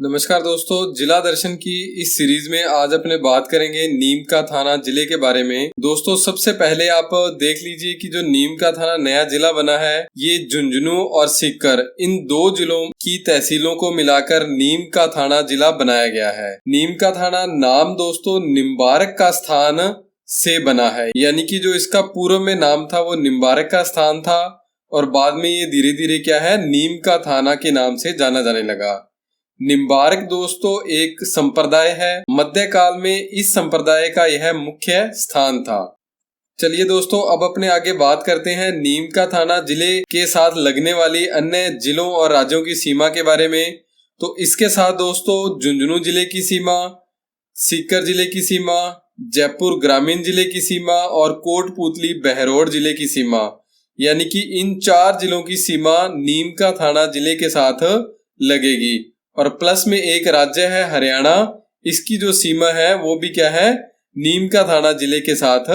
नमस्कार दोस्तों, जिला दर्शन की इस सीरीज में आज अपने बात करेंगे नीम का थाना जिले के बारे में। दोस्तों, सबसे पहले आप देख लीजिए कि जो नीम का थाना नया जिला बना है, ये झुंझुनू और सीकर इन दो जिलों की तहसीलों को मिलाकर नीम का थाना जिला बनाया गया है। नीम का थाना नाम दोस्तों निम्बारक का स्थान से बना है, यानी कि जो इसका पूर्व में नाम था वो निम्बारक का स्थान था और बाद में ये धीरे धीरे क्या है, नीम का थाना के नाम से जाना जाने लगा। निम्बारक दोस्तों एक संप्रदाय है। मध्यकाल में इस संप्रदाय का यह मुख्य स्थान था। चलिए दोस्तों, अब अपने आगे बात करते हैं नीम का थाना जिले के साथ लगने वाली अन्य जिलों और राज्यों की सीमा के बारे में। तो इसके साथ दोस्तों झुंझुनू जिले की सीमा, सीकर जिले की सीमा, जयपुर ग्रामीण जिले की सीमा और कोटपूतली बहरौड़ जिले की सीमा, यानी कि इन 4 जिलों की सीमा नीम का थाना जिले के साथ लगेगी। और प्लस में एक राज्य है हरियाणा, इसकी जो सीमा है वो भी क्या है, नीम का थाना जिले के साथ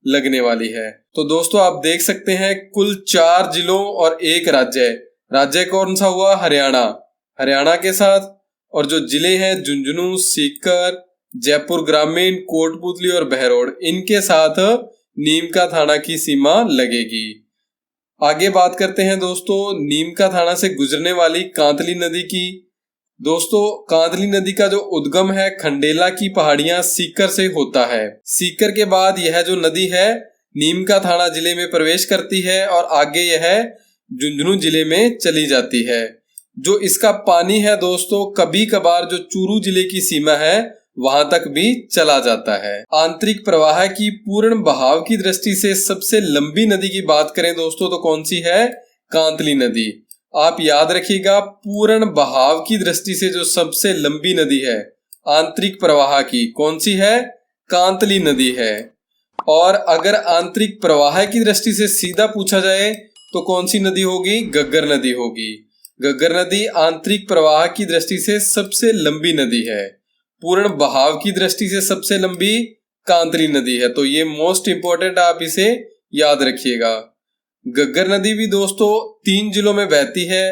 लगने वाली है। तो दोस्तों आप देख सकते हैं कुल 4 जिलों और एक राज्य कौन सा हुआ, हरियाणा के साथ। और जो जिले हैं झुंझुनू, सीकर, जयपुर ग्रामीण, कोटपूतली और बहरौड़, इनके साथ नीम का थाना की सीमा लगेगी। आगे बात करते हैं दोस्तों नीम का थाना से गुजरने वाली कांतली नदी की। दोस्तों कांतली नदी का जो उद्गम है खंडेला की पहाड़ियां सीकर से होता है। सीकर के बाद यह जो नदी है नीम का थाना जिले में प्रवेश करती है और आगे यह झुंझुनू जिले में चली जाती है। जो इसका पानी है दोस्तों कभी कभार जो चूरू जिले की सीमा है वहां तक भी चला जाता है। आंतरिक प्रवाह की पूर्ण बहाव की दृष्टि से सबसे लंबी नदी की बात करें दोस्तों तो कौन सी है, कांतली नदी। आप याद रखिएगा, पूर्ण बहाव की दृष्टि से जो सबसे लंबी नदी है आंतरिक प्रवाह की, कौन सी है, कांतली नदी है। और अगर आंतरिक प्रवाह की दृष्टि से सीधा पूछा जाए तो कौन सी नदी होगी, गग्गर नदी होगी। गग्गर नदी आंतरिक प्रवाह की दृष्टि से सबसे लंबी नदी है। पूर्ण बहाव की दृष्टि से सबसे लंबी कांतली नदी है। तो ये मोस्ट इंपॉर्टेंट, आप इसे याद रखिएगा। गग्गर नदी भी दोस्तों 3 जिलों में बहती है।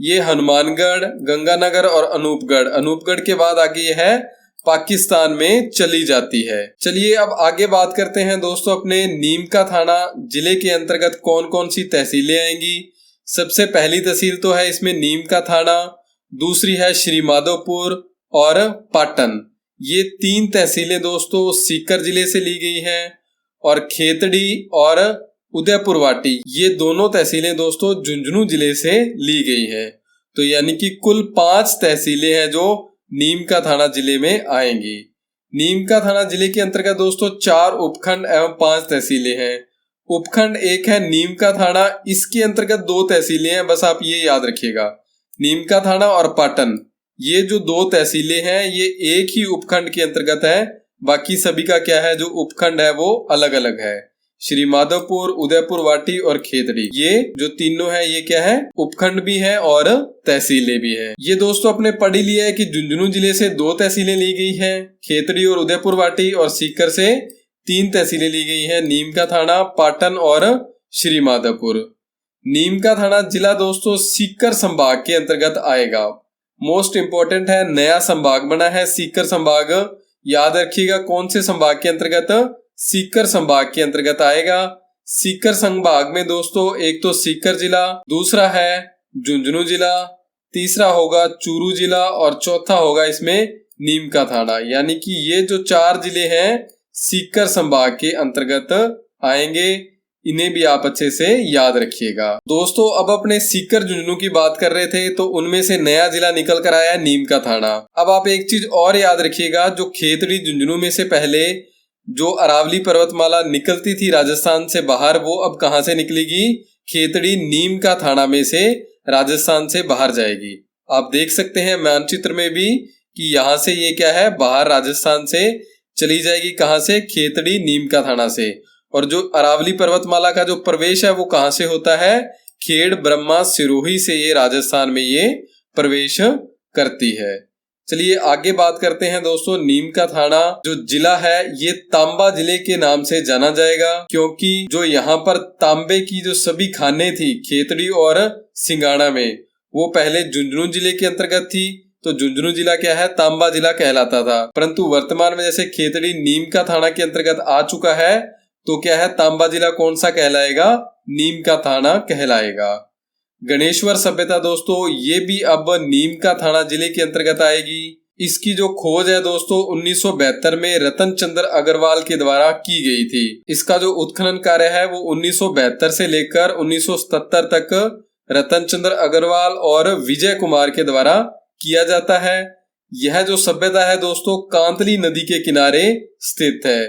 ये हनुमानगढ़, गंगानगर और अनूपगढ़ के बाद आगे ये है पाकिस्तान में चली जाती है। चलिए अब आगे बात करते हैं दोस्तों अपने नीम का थाना जिले के अंतर्गत कौन कौन सी तहसीलें आएंगी। सबसे पहली तहसील तो है इसमें नीम का थाना, दूसरी है श्री माधोपुर और पाटन। ये 3 तहसीलें दोस्तों सीकर जिले से ली गई हैं। और खेतड़ी और उदयपुरवाटी, ये दोनों तहसीलें दोस्तों झुंझुनू जिले से ली गई हैं। तो यानी कि कुल 5 तहसीलें हैं जो नीम का थाना जिले में आएंगी। नीम का थाना जिले के अंतर्गत दोस्तों 4 उपखंड एवं 5 तहसीलें हैं। उपखंड एक है नीम का थाना, इसके अंतर्गत 2 तहसीलें हैं, बस आप ये याद रखिएगा, नीम का थाना और पाटन, ये जो 2 तहसीलें हैं ये एक ही उपखंड के अंतर्गत है। बाकी सभी का क्या है, जो उपखंड है वो अलग अलग है। श्री माधोपुर, उदयपुरवाटी और खेतड़ी, ये जो तीनों है ये क्या है, उपखंड भी है और तहसीलें भी है। ये दोस्तों अपने पढ़ ही लिया है कि झुंझुनू जिले से 2 तहसीलें ली गई हैं, खेतड़ी और उदयपुरवाटी, और सीकर से 3 तहसीलें ली गई हैं, नीम का थाना, पाटन और श्री माधोपुर। नीम का थाना जिला दोस्तों सीकर संभाग के अंतर्गत आएगा। मोस्ट इंपोर्टेंट है, नया संभाग बना है सीकर संभाग, याद रखिएगा कौन से संभाग के अंतर्गत, सीकर संभाग के अंतर्गत आएगा। सीकर संभाग में दोस्तों एक तो सीकर जिला, दूसरा है झुंझुनू जिला, तीसरा होगा चूरू जिला और चौथा होगा इसमें नीम का थाना। यानी कि ये जो 4 जिले हैं सीकर संभाग के अंतर्गत आएंगे, इन्हें भी आप अच्छे से याद रखिएगा। दोस्तों अब अपने सीकर झुंझुनू की बात कर रहे थे तो उनमें से नया जिला निकल कर आया नीम का थाना। अब आप एक चीज और याद रखिएगा, जो खेतड़ी झुंझुनू में से पहले जो अरावली पर्वतमाला निकलती थी राजस्थान से बाहर, वो अब कहां से निकलेगी, खेतड़ी नीम का थाना में से राजस्थान से बाहर जाएगी। आप देख सकते हैं मानचित्र में भी कि यहाँ से ये क्या है, बाहर राजस्थान से चली जाएगी, कहां से, खेतड़ी नीम का थाना से। और जो अरावली पर्वतमाला का जो प्रवेश है वो कहां से होता है, खेड़ ब्रह्मा सिरोही से ये राजस्थान में ये प्रवेश करती है। चलिए आगे बात करते हैं दोस्तों, नीम का थाना जो जिला है ये तांबा जिले के नाम से जाना जाएगा, क्योंकि जो यहाँ पर तांबे की जो सभी खानें थी खेतड़ी और सिंगाड़ा में, वो पहले झुंझुनू जिले के अंतर्गत थी। तो झुंझुनू जिला क्या है, तांबा जिला कहलाता था। परंतु वर्तमान में जैसे खेतड़ी नीम का थाना के अंतर्गत आ चुका है तो क्या है, तांबा जिला कौन सा कहलाएगा, नीम का थाना कहलाएगा। गणेश्वर सभ्यता दोस्तों ये भी अब नीम का थाना जिले के अंतर्गत आएगी। इसकी जो खोज है दोस्तों 1972 में रतन चंद्र अग्रवाल के द्वारा की गई थी। इसका जो उत्खनन कार्य है वो 1972 से लेकर 1977 तक रतन चंद्र अग्रवाल और विजय कुमार के द्वारा किया जाता है। यह जो सभ्यता है दोस्तों कांतली नदी के किनारे स्थित है।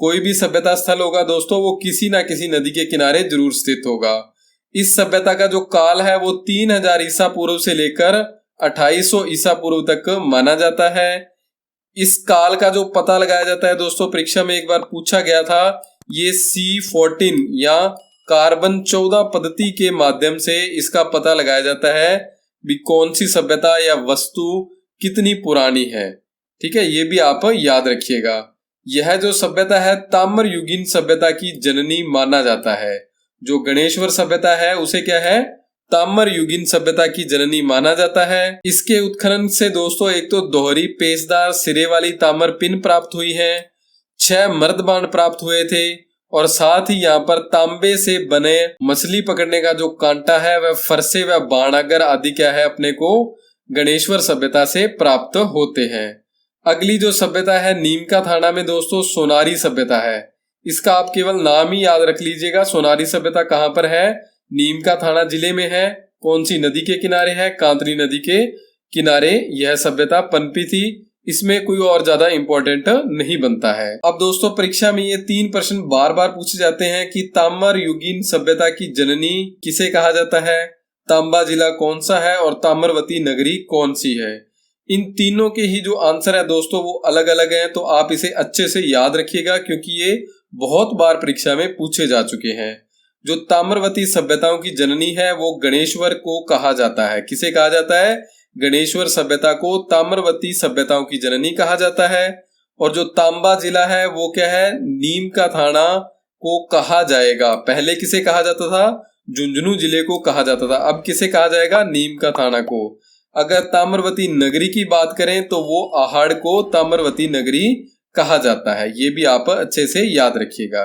कोई भी सभ्यता स्थल होगा दोस्तों वो किसी ना किसी नदी के किनारे जरूर स्थित होगा। इस सभ्यता का जो काल है वो 3000 ईसा पूर्व से लेकर 2800 ईसा पूर्व तक माना जाता है। इस काल का जो पता लगाया जाता है दोस्तों, परीक्षा में एक बार पूछा गया था, ये C14 या कार्बन 14 पद्धति के माध्यम से इसका पता लगाया जाता है भी कौन सी सभ्यता या वस्तु कितनी पुरानी है। ठीक है, ये भी आप याद रखिएगा। यह जो सभ्यता है ताम्र युगीन सभ्यता की जननी माना जाता है। जो गणेश्वर सभ्यता है उसे क्या है, ताम्र युगीन सभ्यता की जननी माना जाता है। इसके उत्खनन से दोस्तों एक तो दोहरी पेचदार सिरे वाली ताम्र पिन प्राप्त हुई है, 6 मर्द बाण प्राप्त हुए थे और साथ ही यहाँ पर तांबे से बने मछली पकड़ने का जो कांटा है वह फरसे व बाणागर आदि क्या है अपने को गणेश्वर सभ्यता से प्राप्त होते हैं। अगली जो सभ्यता है नीम का थाना में दोस्तों सोनारी सभ्यता है। इसका आप केवल नाम ही याद रख लीजिएगा। सोनारी सभ्यता कहाँ पर है, नीम का थाना जिले में है। कौन सी नदी के किनारे है, कांतली नदी के किनारे यह सभ्यता पनपी थी। इसमें कोई और ज्यादा इंपॉर्टेंट नहीं बनता है। अब दोस्तों परीक्षा में ये 3 प्रश्न बार बार पूछे जाते हैं कि ताम्र युगीन सभ्यता की जननी किसे कहा जाता है, तांबा जिला कौन सा है और ताम्रवती नगरी कौन सी है। इन तीनों के ही जो आंसर है दोस्तों वो अलग अलग हैं, तो आप इसे अच्छे से याद रखिएगा क्योंकि ये बहुत बार परीक्षा में पूछे जा चुके हैं। जो ताम्रवती सभ्यताओं की जननी है वो गणेश्वर को कहा जाता है। किसे कहा जाता है, गणेश्वर सभ्यता को ताम्रवती सभ्यताओं की जननी कहा जाता है। और जो तांबा जिला है वो क्या है, नीम का थाना को कहा जाएगा। पहले किसे कहा जाता था, झुंझुनू जिले को कहा जाता था। अब किसे कहा जाएगा, नीम का थाना को। अगर ताम्रवती नगरी की बात करें तो वो आहड़ को ताम्रवती नगरी कहा जाता है। ये भी आप अच्छे से याद रखिएगा।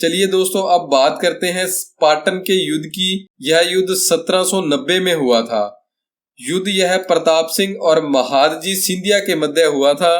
चलिए दोस्तों अब बात करते हैं स्पार्टन के युद्ध की। यह युद्ध 1790 में हुआ था। युद्ध यह प्रताप सिंह और महादजी सिंधिया के मध्य हुआ था।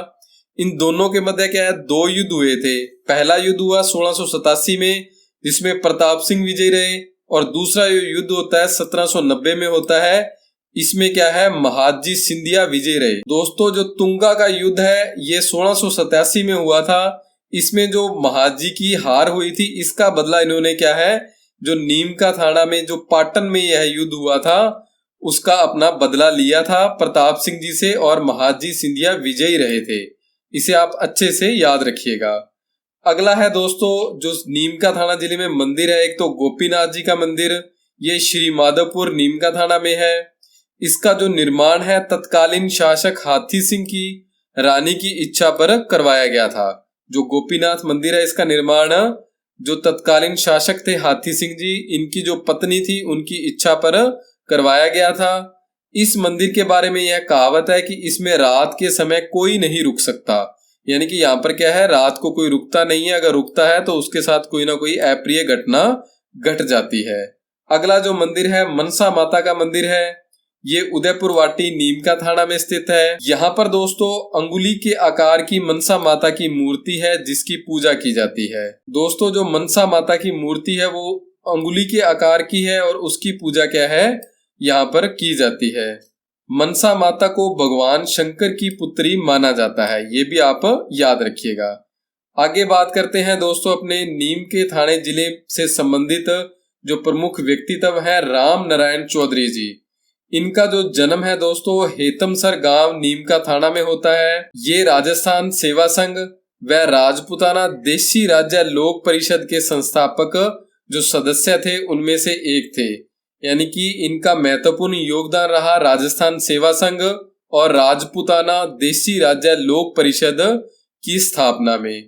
इन दोनों के मध्य क्या है, 2 युद्ध हुए थे। पहला युद्ध हुआ 1687 में जिसमें प्रताप सिंह विजयी रहे और दूसरा युद्ध होता है 1790 में होता है। इसमें क्या है, महादजी सिंधिया विजय रहे। दोस्तों जो तुंगा का युद्ध है ये 1687 में हुआ था। इसमें जो महादजी की हार हुई थी इसका बदला इन्होंने क्या है, जो नीम का थाना में जो पाटन में यह युद्ध हुआ था उसका अपना बदला लिया था प्रताप सिंह जी से और महादजी सिंधिया विजयी रहे थे। इसे आप अच्छे से याद रखिएगा। अगला है दोस्तों जो नीम का थाना जिले में मंदिर है, एक तो गोपीनाथ जी का मंदिर, ये श्री माधवपुर नीम का थाना में है। इसका जो निर्माण है तत्कालीन शासक हाथी सिंह की रानी की इच्छा पर करवाया गया था। जो गोपीनाथ मंदिर है इसका निर्माण जो तत्कालीन शासक थे हाथी सिंह जी, इनकी जो पत्नी थी उनकी इच्छा पर करवाया गया था। इस मंदिर के बारे में यह कहावत है कि इसमें रात के समय कोई नहीं रुक सकता। यानी कि यहाँ पर क्या है, रात को कोई रुकता नहीं है, अगर रुकता है तो उसके साथ कोई ना कोई अप्रिय घटना घट जाती है। अगला जो मंदिर है मनसा माता का मंदिर है। ये उदयपुर वाटी नीम का थाना में स्थित है। यहाँ पर दोस्तों अंगुली के आकार की मनसा माता की मूर्ति है जिसकी पूजा की जाती है। दोस्तों जो मनसा माता की मूर्ति है वो अंगुली के आकार की है और उसकी पूजा क्या है, यहाँ पर की जाती है। मनसा माता को भगवान शंकर की पुत्री माना जाता है, ये भी आप याद रखिएगा। आगे बात करते हैं दोस्तों अपने नीम के थाने जिले से संबंधित जो प्रमुख व्यक्तित्व है राम नारायण चौधरी जी। इनका जो जन्म है दोस्तों हेतमसर गांव नीम का थाना में होता है। ये राजस्थान सेवा संघ व राजपुताना देशी राज्य लोक परिषद के संस्थापक जो सदस्य थे उनमें से एक थे। यानी कि इनका महत्वपूर्ण योगदान रहा राजस्थान सेवा संघ और राजपुताना देशी राज्य लोक परिषद की स्थापना में।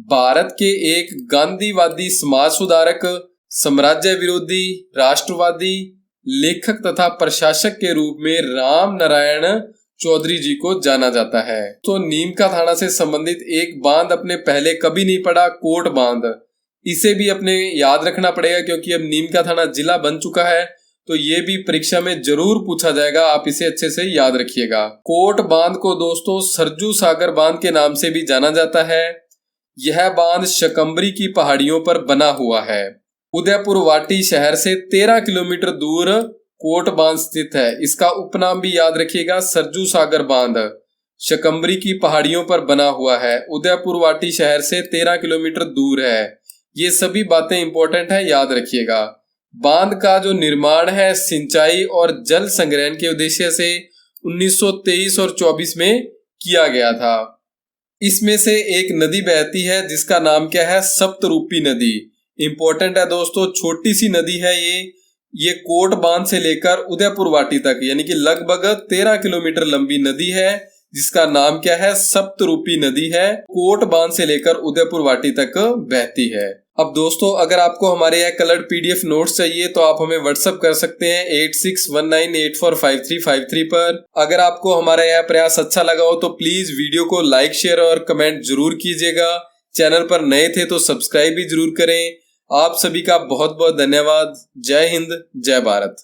भारत के एक गांधीवादी समाज सुधारक, साम्राज्य विरोधी, राष्ट्रवादी, लेखक तथा प्रशासक के रूप में राम नारायण चौधरी जी को जाना जाता है। तो नीम का थाना से संबंधित एक बांध अपने पहले कभी नहीं पढ़ा, कोट बांध, इसे भी अपने याद रखना पड़ेगा क्योंकि अब नीम का थाना जिला बन चुका है, तो ये भी परीक्षा में जरूर पूछा जाएगा, आप इसे अच्छे से याद रखिएगा। कोट बांध को दोस्तों सरजू सागर बांध के नाम से भी जाना जाता है। यह बांध शकंबरी की पहाड़ियों पर बना हुआ है। उदयपुर वाटी शहर से 13 किलोमीटर दूर कोट बांध स्थित है। इसका उपनाम भी याद रखिएगा, सरजू सागर बांध शकंबरी की पहाड़ियों पर बना हुआ है, उदयपुर वाटी शहर से 13 किलोमीटर दूर है। ये सभी बातें इंपॉर्टेंट है, याद रखिएगा। बांध का जो निर्माण है सिंचाई और जल संग्रहण के उद्देश्य से 1923 और 24 में किया गया था। इसमें से एक नदी बहती है जिसका नाम क्या है, सप्तरूपी नदी। इंपॉर्टेंट है दोस्तों, छोटी सी नदी है ये कोट बांध से लेकर उदयपुर वाटी तक यानी कि लगभग 13 किलोमीटर लंबी नदी है जिसका नाम क्या है, सप्तरूपी नदी है। कोट बांध से लेकर उदयपुर वाटी तक बहती है। अब दोस्तों अगर आपको हमारे यह कलर्ड पीडीएफ नोट्स चाहिए तो आप हमें व्हाट्सएप कर सकते हैं 8619845353 पर। अगर आपको हमारा यह प्रयास अच्छा लगा हो तो प्लीज वीडियो को लाइक, शेयर और कमेंट जरूर कीजिएगा। चैनल पर नए थे तो सब्सक्राइब भी जरूर करें। आप सभी का बहुत बहुत धन्यवाद। जय हिंद, जय भारत।